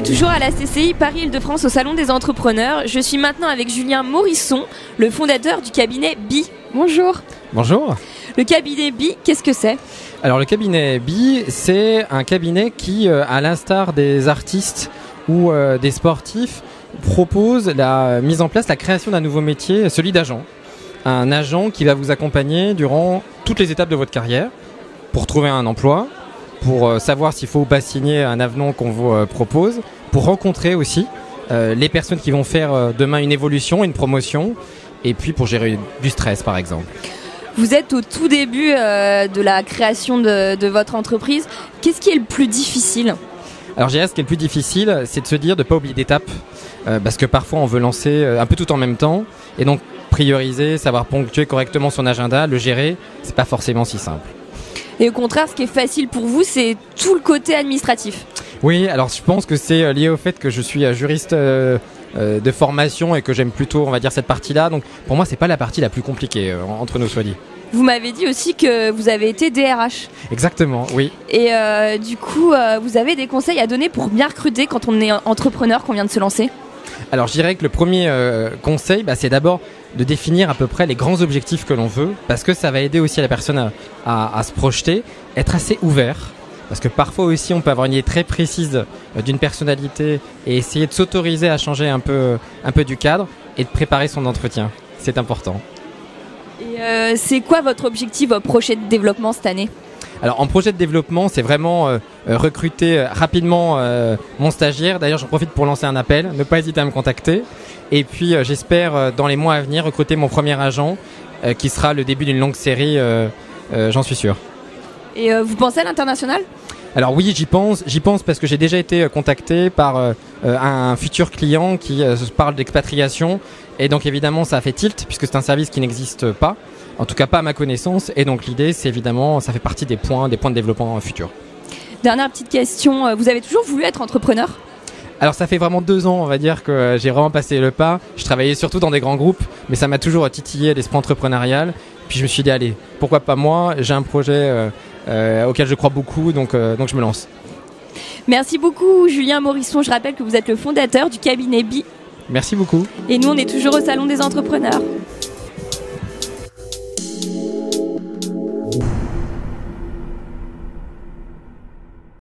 est toujours à la CCI Paris-Île-de-France au Salon des Entrepreneurs. Je suis maintenant avec Julien Morisson, le fondateur du cabinet BI. Bonjour. Bonjour. Le cabinet BI, qu'est-ce que c'est ? Alors le cabinet BI, c'est un cabinet qui, à l'instar des artistes ou des sportifs, propose la mise en place, la création d'un nouveau métier, celui d'agent. Un agent qui va vous accompagner durant toutes les étapes de votre carrière pour trouver un emploi, pour savoir s'il faut ou pas signer un avenant qu'on vous propose, pour rencontrer aussi les personnes qui vont faire demain une évolution, une promotion, et puis pour gérer du stress par exemple. Vous êtes au tout début de la création de votre entreprise. Qu'est-ce qui est le plus difficile ? Alors je dirais ce qui est le plus difficile, c'est de se dire de ne pas oublier d'étapes, parce que parfois on veut lancer un peu tout en même temps, et donc prioriser, savoir ponctuer correctement son agenda, le gérer, c'est pas forcément si simple. Et au contraire, ce qui est facile pour vous, c'est tout le côté administratif. Oui, alors je pense que c'est lié au fait que je suis juriste de formation et que j'aime plutôt, on va dire, cette partie-là. Donc pour moi, c'est pas la partie la plus compliquée, entre nous soit dit. Vous m'avez dit aussi que vous avez été DRH. Exactement, oui. Et du coup, vous avez des conseils à donner pour bien recruter quand on est entrepreneur, qu'on vient de se lancer ? Alors je dirais que le premier conseil, c'est d'abord de définir à peu près les grands objectifs que l'on veut, parce que ça va aider aussi la personne à se projeter, être assez ouvert, parce que parfois aussi on peut avoir une idée très précise d'une personnalité et essayer de s'autoriser à changer un peu du cadre et de préparer son entretien. C'est important. Et c'est quoi votre objectif, votre projet de développement cette année ? Alors en projet de développement, c'est vraiment recruter rapidement mon stagiaire. D'ailleurs, j'en profite pour lancer un appel, ne pas hésiter à me contacter. Et puis j'espère dans les mois à venir recruter mon premier agent qui sera le début d'une longue série, j'en suis sûr. Et vous pensez à l'international ? Alors oui, j'y pense parce que j'ai déjà été contacté par un futur client qui parle d'expatriation. Et donc évidemment, ça a fait tilt puisque c'est un service qui n'existe pas. En tout cas pas à ma connaissance, et donc l'idée c'est évidemment, ça fait partie des points de développement futurs. Dernière petite question, vous avez toujours voulu être entrepreneur ? Alors ça fait vraiment 2 ans, on va dire, que j'ai vraiment passé le pas. Je travaillais surtout dans des grands groupes, mais ça m'a toujours titillé l'esprit entrepreneurial. Puis je me suis dit, allez, pourquoi pas moi ? J'ai un projet auquel je crois beaucoup, donc je me lance. Merci beaucoup Julien Morisson, je rappelle que vous êtes le fondateur du cabinet BI. Merci beaucoup. Et nous on est toujours au Salon des Entrepreneurs.